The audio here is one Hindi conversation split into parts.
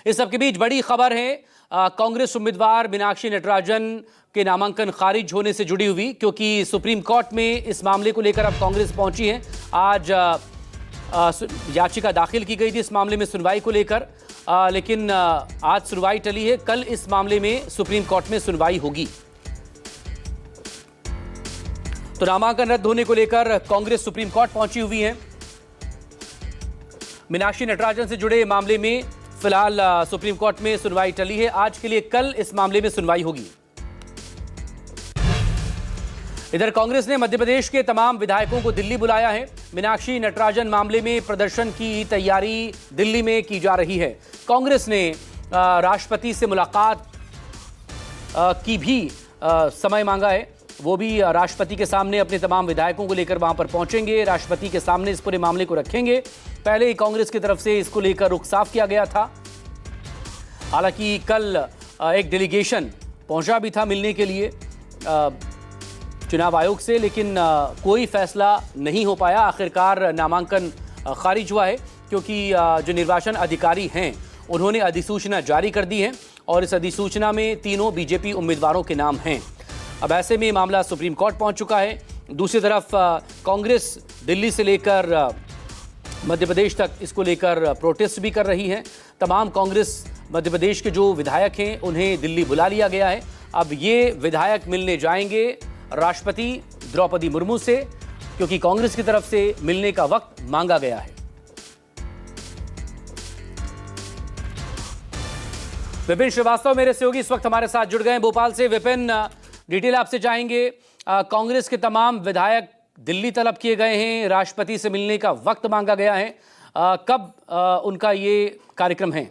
इस सबके बीच बड़ी खबर है कांग्रेस उम्मीदवार मीनाक्षी नटराजन के नामांकन खारिज होने से जुड़ी हुई, क्योंकि सुप्रीम कोर्ट में इस मामले को लेकर अब कांग्रेस पहुंची है। आज याचिका दाखिल की गई थी इस मामले में सुनवाई को लेकर, लेकिन आज सुनवाई टली है। कल इस मामले में सुप्रीम कोर्ट में सुनवाई होगी। तो नामांकन रद्द होने को लेकर कांग्रेस सुप्रीम कोर्ट पहुंची हुई है। मीनाक्षी नटराजन से जुड़े मामले में फिलहाल सुप्रीम कोर्ट में सुनवाई टली है। आज के लिए कल इस मामले में सुनवाई होगी। इधर कांग्रेस ने मध्य प्रदेश के तमाम विधायकों को दिल्ली बुलाया है। मीनाक्षी नटराजन मामले में प्रदर्शन की तैयारी दिल्ली में की जा रही है। कांग्रेस ने राष्ट्रपति से मुलाकात की भी समय मांगा है। वो भी राष्ट्रपति के सामने अपने तमाम विधायकों को लेकर वहां पर पहुंचेंगे, राष्ट्रपति के सामने इस पूरे मामले को रखेंगे। पहले ही कांग्रेस की तरफ से इसको लेकर रुख साफ किया गया था। हालांकि कल एक डेलीगेशन पहुंचा भी था मिलने के लिए चुनाव आयोग से, लेकिन कोई फैसला नहीं हो पाया। आखिरकार नामांकन खारिज हुआ है, क्योंकि जो निर्वाचन अधिकारी हैं उन्होंने अधिसूचना जारी कर दी है और इस अधिसूचना में तीनों बीजेपी उम्मीदवारों के नाम हैं। अब ऐसे में मामला सुप्रीम कोर्ट पहुंच चुका है। दूसरी तरफ कांग्रेस दिल्ली से लेकर मध्य प्रदेश तक इसको लेकर प्रोटेस्ट भी कर रही है। तमाम कांग्रेस मध्य प्रदेश के जो विधायक हैं उन्हें दिल्ली बुला लिया गया है। अब ये विधायक मिलने जाएंगे राष्ट्रपति द्रौपदी मुर्मू से, क्योंकि कांग्रेस की तरफ से मिलने का वक्त मांगा गया है। विपिन श्रीवास्तव मेरे सहयोगी इस वक्त हमारे साथ जुड़ गए हैं भोपाल से। विपिन, डिटेल आपसे चाहेंगे। कांग्रेस के तमाम विधायक दिल्ली तलब किए गए हैं, राष्ट्रपति से मिलने का वक्त मांगा गया है। कब उनका ये कार्यक्रम है?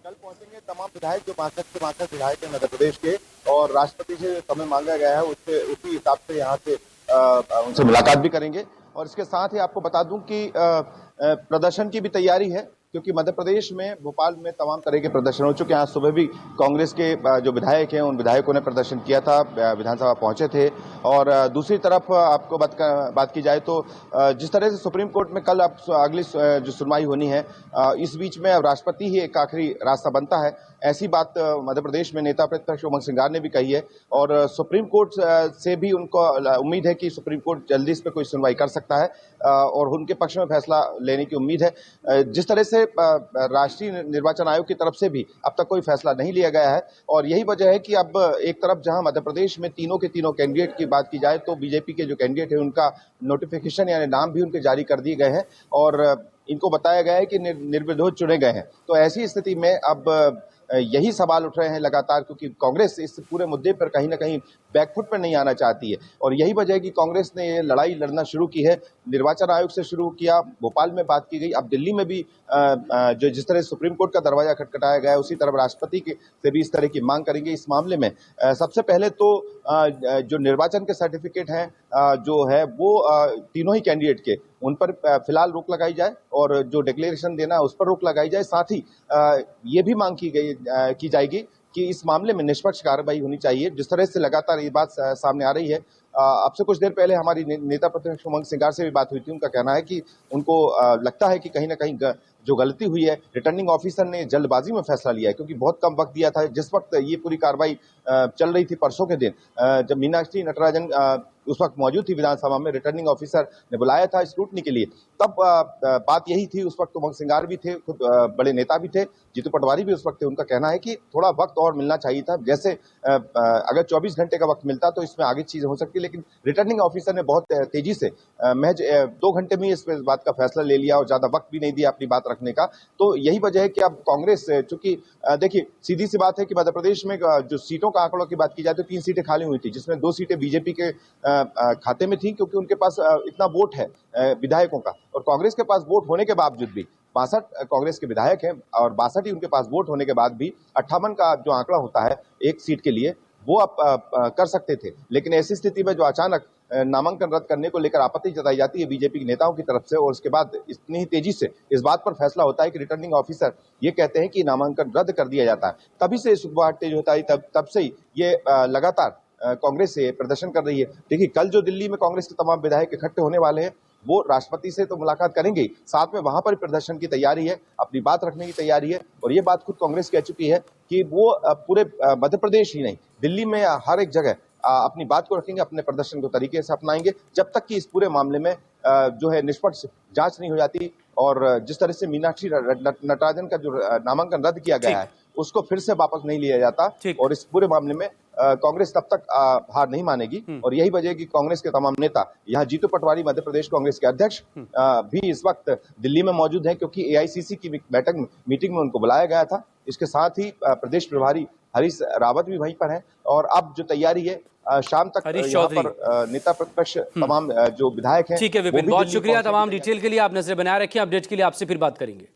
कल पहुंचेंगे तमाम विधायक जो 62 विधायक हैं मध्य प्रदेश के, और राष्ट्रपति से समय मांगा गया है उससे उसी हिसाब से यहाँ से उनसे मुलाकात भी करेंगे। और इसके साथ ही आपको बता दूं कि प्रदर्शन की भी तैयारी है, क्योंकि मध्य प्रदेश में भोपाल में तमाम तरह के प्रदर्शन हो चुके हैं। आज सुबह भी कांग्रेस के जो विधायक हैं उन विधायकों ने प्रदर्शन किया था, विधानसभा पहुंचे थे। और दूसरी तरफ आपको बात की जाए तो जिस तरह से सुप्रीम कोर्ट में कल अगली जो सुनवाई होनी है, इस बीच में अब राष्ट्रपति ही एक आखिरी रास्ता बनता है। ऐसी बात मध्य प्रदेश में नेता प्रतिपक्ष उमंग सिंगार ने भी कही है, और सुप्रीम कोर्ट से भी उनको उम्मीद है कि सुप्रीम कोर्ट जल्दी इस पर कोई सुनवाई कर सकता है और उनके पक्ष में फैसला लेने की उम्मीद है। जिस तरह से राष्ट्रीय निर्वाचन आयोग की तरफ से भी अब तक कोई फैसला नहीं लिया गया है, और यही वजह है कि अब एक तरफ जहां मध्य प्रदेश में तीनों के तीनों कैंडिडेट की बात की जाए तो बीजेपी के जो कैंडिडेट है उनका नोटिफिकेशन यानी नाम भी उनके जारी कर दिए गए हैं और इनको बताया गया है कि निर्विरोध चुने गए हैं। तो ऐसी स्थिति में अब यही सवाल उठ रहे हैं लगातार, क्योंकि कांग्रेस इस पूरे मुद्दे पर कहीं ना कहीं बैकफुट पर नहीं आना चाहती है। और यही वजह है कि कांग्रेस ने ये लड़ाई लड़ना शुरू की है। निर्वाचन आयोग से शुरू किया, भोपाल में बात की गई, अब दिल्ली में भी जो जिस तरह सुप्रीम कोर्ट का दरवाजा खटखटाया गया है उसी तरह राष्ट्रपति से भी इस तरह की मांग करेंगे। इस मामले में सबसे पहले तो जो निर्वाचन के सर्टिफिकेट हैं जो है वो तीनों ही कैंडिडेट के उन पर फिलहाल रोक लगाई जाए, और जो डिक्लेरेशन देना है उस पर रोक लगाई जाए। साथ ही ये भी मांग की जाएगी कि इस मामले में निष्पक्ष कार्रवाई होनी चाहिए। जिस तरह से लगातार ये बात सामने आ रही है, अब से कुछ देर पहले हमारी नेता प्रतिपक्ष उमंग सिंगार से भी बात हुई थी। उनका कहना है कि उनको लगता है कि कहीं ना कहीं जो गलती हुई है, रिटर्निंग ऑफिसर ने जल्दबाजी में फैसला लिया है, क्योंकि बहुत कम वक्त दिया था। जिस वक्त ये पूरी कार्रवाई चल रही थी परसों के दिन, जब मीनाक्षी नटराजन उस वक्त मौजूद थी विधानसभा में, रिटर्निंग ऑफिसर ने बुलाया था स्क्रूटनी के लिए, तब बात यही थी। उस वक्त उमंग सिंगार भी थे, खुद बड़े नेता भी थे, जीतू पटवारी भी उस वक्त थे। उनका कहना है कि थोड़ा वक्त और मिलना चाहिए था। जैसे अगर 24 घंटे का वक्त मिलता तो इसमें आगे चीजें हो सकती, लेकिन रिटर्निंग ऑफिसर ने बहुत तेजी से महज 2 घंटे में इस बात का फैसला ले लिया और ज्यादा वक्त भी नहीं दिया अपनी बात रखने का। तो यही वजह है कि अब कांग्रेस, चूंकि देखिए सीधी सी बात है कि मध्य प्रदेश में जो सीटों का आंकड़ों की बात की जाए तो 3 सीटें खाली हुई थी, जिसमें 2 सीटें बीजेपी के खाते में थी, क्योंकि उनके पास इतना वोट है विधायकों का, और कांग्रेस के पास वोट होने के बावजूद भी 62 कांग्रेस के विधायक हैं और 62 ही उनके पास वोट होने के बाद भी 58 का जो आंकड़ा होता है एक सीट के लिए, वो आप कर सकते थे। लेकिन ऐसी स्थिति में जो अचानक नामांकन रद्द करने को लेकर आपत्ति जताई जाती है बीजेपी के नेताओं की तरफ से, और उसके बाद इतनी ही तेजी से इस बात पर फैसला होता है कि रिटर्निंग ऑफिसर ये कहते हैं कि नामांकन रद्द कर दिया जाता है, तभी से सुखबाहट तेज होता है। तब से ही ये लगातार कांग्रेस से प्रदर्शन कर रही है। देखिए कल जो दिल्ली में कांग्रेस के तमाम विधायक इकट्ठे होने वाले हैं, वो राष्ट्रपति से तो मुलाकात करेंगे, साथ में वहां पर प्रदर्शन की तैयारी है, अपनी बात रखने की तैयारी है। और ये बात खुद कांग्रेस कह चुकी है कि वो पूरे मध्य प्रदेश ही नहीं, दिल्ली में हर एक जगह अपनी बात को रखेंगे, अपने प्रदर्शन को तरीके से अपनाएंगे, जब तक कि इस पूरे मामले में जो है निष्पक्ष जांच नहीं हो जाती। और जिस तरह से मीनाक्षी नटराजन का जो नामांकन रद्द किया गया है, उसको फिर से वापस नहीं लिया जाता। और इस पूरे मामले में कांग्रेस तब तक हार नहीं मानेगी। और यही वजह है कि कांग्रेस के तमाम नेता, यहाँ जीतू पटवारी मध्य प्रदेश कांग्रेस के अध्यक्ष भी इस वक्त दिल्ली में मौजूद हैं, क्योंकि एआईसीसी की मीटिंग में उनको बुलाया गया था। इसके साथ ही प्रदेश प्रभारी हरीश रावत भी वहीं पर हैं। और अब जो तैयारी है, शाम तक यहाँ पर नेता प्रतिपक्ष तमाम जो विधायक हैं। ठीक है विपिन, बहुत शुक्रिया तमाम डिटेल के लिए। आप नजर बनाए रखें, अपडेट के लिए आपसे फिर बात करेंगे।